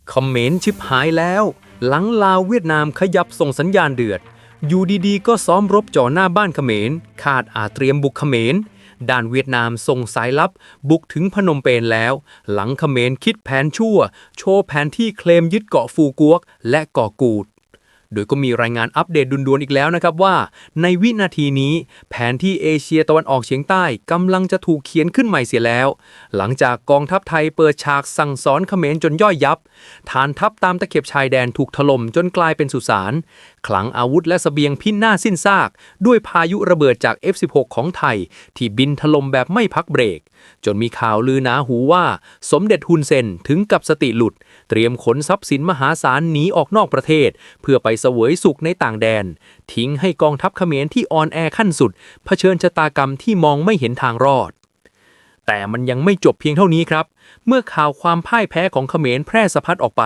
เขมรชิบหายแล้วหลังลาวเวียดนามขยับส่งสัญญาณเดือดอยู่ดีๆก็ซ้อมรบจ่อหน้าบ้านเขมรคาดอาจเตรียมบุกเขมรด้านเวียดนามส่งสายลับบุกถึงพนมเปญแล้วหลังเขมรคิดแผนชั่วโชว์แผนที่เคลมยึดเกาะฟูกวกและเกาะกูดโดยก็มีรายงานอัปเดตด่วนๆอีกแล้วนะครับว่าในวินาทีนี้แผนที่เอเชียตะวันออกเฉียงใต้กำลังจะถูกเขียนขึ้นใหม่เสียแล้วหลังจากกองทัพไทยเปิดฉากสั่งสอนเขมรจนย่อยยับฐานทัพตามตะเข็บชายแดนถูกถล่มจนกลายเป็นสุสานขลังอาวุธและเสบียงพินาศสิ้นซากด้วยพายุระเบิดจาก F-16 ของไทยที่บินถล่มแบบไม่พักเบรกจนมีข่าวลือหนาหูว่าสมเด็จฮุนเซนถึงกับสติหลุดเตรียมขนทรัพย์สินมหาศาลหนีออกนอกประเทศเพื่อไปเสวยสุขในต่างแดนทิ้งให้กองทัพเขมรที่อ่อนแอขั้นสุดเผชิญชะตากรรมที่มองไม่เห็นทางรอดแต่มันยังไม่จบเพียงเท่านี้ครับเมื่อข่าวความพ่ายแพ้ของเขมรแพร่สะพัดออกไป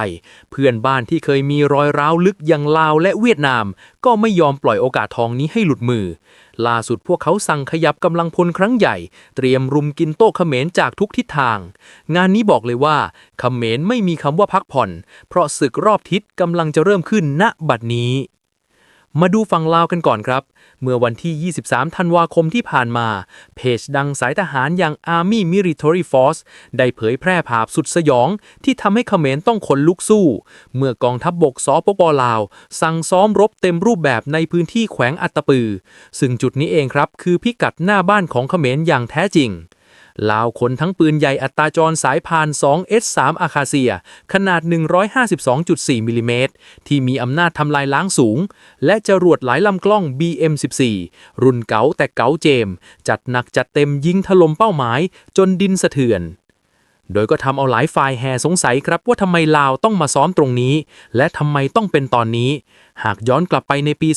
เพื่อนบ้านที่เคยมีรอยร้าวลึกอย่างลาวและเวียดนามก็ไม่ยอมปล่อยโอกาสทองนี้ให้หลุดมือล่าสุดพวกเขาสั่งขยับกำลังพลครั้งใหญ่เตรียมรุมกินโต๊ะเขมรจากทุกทิศทางงานนี้บอกเลยว่าเขมรไม่มีคำว่าพักผ่อนเพราะศึกรอบทิศกำลังจะเริ่มขึ้นณบัดนี้มาดูฝั่งลาวกันก่อนครับเมื่อวันที่ 23 ธันวาคมที่ผ่านมาเพจดังสายทหารอย่าง Army Military Force ได้เผยแพร่ภาพสุดสยองที่ทำให้เขมรต้องขนลุกสู้เมื่อกองทัพบกสปป.ลาวสั่งซ้อมรบเต็มรูปแบบในพื้นที่แขวงอัตตปือซึ่งจุดนี้เองครับคือพิกัดหน้าบ้านของเขมรอย่างแท้จริงลาวขนทั้งปืนใหญ่อัตราจรสายพาน 2S3 อาคาเซียขนาด 152.4 มิลลิเมตรที่มีอำนาจทำลายล้างสูงและจรวดหลายลำกล้อง BM14 รุ่นเก๋าแต่เก๋าเจมจัดหนักจัดเต็มยิงถล่มเป้าหมายจนดินสะเทือนโดยก็ทำเอาหลายฝ่ายแห่สงสัยครับว่าทำไมลาวต้องมาซ้อมตรงนี้และทำไมต้องเป็นตอนนี้หากย้อนกลับไปในปี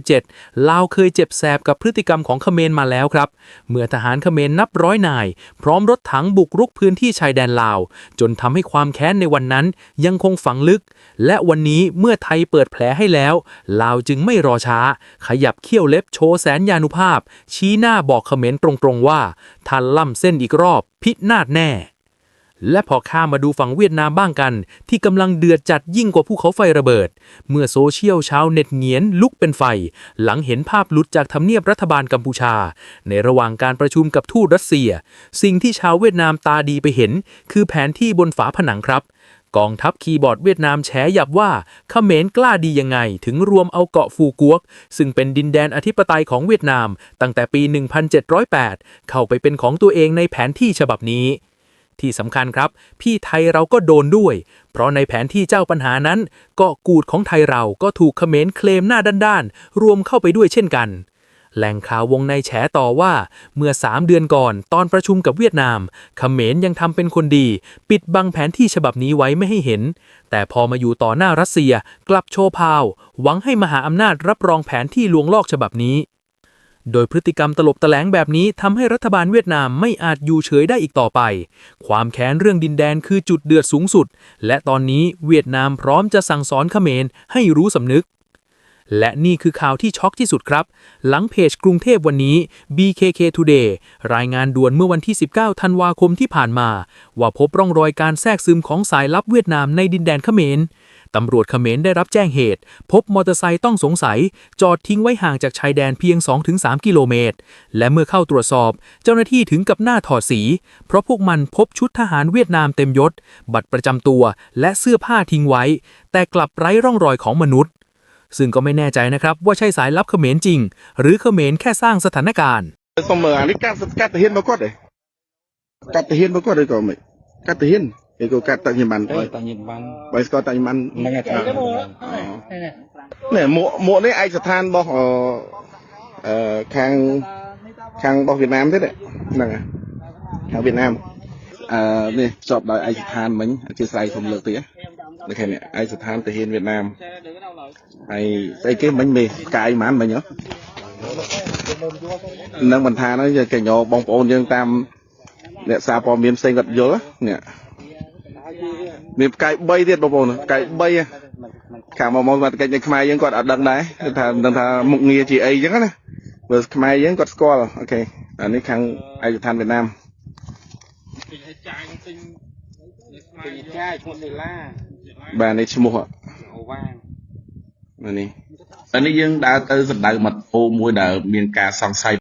2017 ลาวเคยเจ็บแสบกับพฤติกรรมของเขมรมาแล้วครับเมื่อทหารเขมรนับร้อยนายพร้อมรถถังบุกรุกพื้นที่ชายแดนลาวจนทำให้ความแค้นในวันนั้นยังคงฝังลึกและวันนี้เมื่อไทยเปิดแผลให้แล้วลาวจึงไม่รอช้าขยับเขี้ยวเล็บโชว์แสนยานุภาพชี้หน้าบอกเขมรตรงๆว่าถ้าล่ำเส้นอีกรอบพินาศแน่และพอข้ามมาดูฝั่งเวียดนามบ้างกันที่กำลังเดือดจัดยิ่งกว่าภูเขาไฟระเบิดเมื่อโซเชียลชาวเน็ตเหงียนลุกเป็นไฟหลังเห็นภาพหลุดจากทำเนียบรัฐบาลกัมพูชาในระหว่างการประชุมกับทูตรัสเซียสิ่งที่ชาวเวียดนามตาดีไปเห็นคือแผนที่บนฝาผนังครับกองทัพคีย์บอร์ดเวียดนามแฉยับว่าเขมรกล้าดียังไงถึงรวมเอาเกาะฟูกวกซึ่งเป็นดินแดนอธิปไตยของเวียดนามตั้งแต่ปี 1708 เข้าไปเป็นของตัวเองในแผนที่ฉบับนี้ที่สำคัญครับพี่ไทยเราก็โดนด้วยเพราะในแผนที่เจ้าปัญหานั้นเกาะกูดของไทยเราก็ถูกเขมรเคลมหน้าด้านๆรวมเข้าไปด้วยเช่นกันแหล่งข่าววงในแฉต่อว่าเมื่อ3 เดือนก่อนตอนประชุมกับเวียดนามเขมรยังทำเป็นคนดีปิดบังแผนที่ฉบับนี้ไว้ไม่ให้เห็นแต่พอมาอยู่ต่อหน้ารัสเซียกลับโชว์พาวหวังให้มหาอำนาจรับรองแผนที่ลวงลอกฉบับนี้โดยพฤติกรรมตลบตะแหลงแบบนี้ทำให้รัฐบาลเวียดนามไม่อาจอยู่เฉยได้อีกต่อไปความแค้นเรื่องดินแดนคือจุดเดือดสูงสุดและตอนนี้เวียดนามพร้อมจะสั่งสอนเขมรให้รู้สำนึกและนี่คือข่าวที่ช็อกที่สุดครับหลังเพจกรุงเทพวันนี้ BKK Today รายงานด่วนเมื่อวันที่ 19 ธันวาคมที่ผ่านมาว่าพบร่องรอยการแทรกซึมของสายลับเวียดนามในดินแดนเขมรตำรวจเขมรได้รับแจ้งเหตุพบมอเตอร์ไซค์ต้องสงสัยจอดทิ้งไว้ห่างจากชายแดนเพียง 2-3 กิโลเมตรและเมื่อเข้าตรวจสอบเจ้าหน้าที่ถึงกับหน้าถอดสีเพราะพวกมันพบชุดทหารเวียดนามเต็มยศบัตรประจำตัวและเสื้อผ้าทิ้งไว้แต่กลับไร้ร่องรอยของมนุษย์ซึ่งก็ไม่แน่ใจนะครับว่าใช่สายลับเขมรจริงหรือเขมรแค่สร้างสถานการณ์សូមអានេះកាត់ទៅហ៊ានមកគាត់ទេកាត់ទៅហ៊ានមកគាត់ឬក៏មិនកាត់ទៅហ៊ានឬក៏កាត់តាញ៉ាំបានបើស្គាល់តាញ៉ាំបានហ្នឹងហើយនេះមួកនេះឯកស្ថានរបស់ខាងរបស់វៀតណាមទេហ្នឹងហើយខាងវៀតណាមនេះចប់ដោយឯកស្ថានមិញអធិស្ឋានខ្ញុំលើកទៀតនេះឃើញឯកស្ថានទាហានវៀតណាមហើយស្អីគេមិញមេផ្កាយហ្មងមិញហ៎នឹងមិនថាហ្នឹងយើងកញ្ញោបងប្អូនយើងតាមអ្នកសារព័ត៌មានផ្សេងគាត់យល់នេះមានផ្កាយ3ទៀតបងប្អូនផ្កាយ3ខាងមកមកកិច្ចនៅខ្មែរយើងគាត់អត់ដឹងដែរថាដឹងថាមុខងារជាអីចឹងណាបើខ្មែរយើងគាត់ស្គាល់អូខេអានេះខាងឯកស្ថានវៀតណាមចាយឈុតដុល្លារ bà này chim họa này này anh ấy dương đã tới giật đại mật ô môi đờ miền cà song say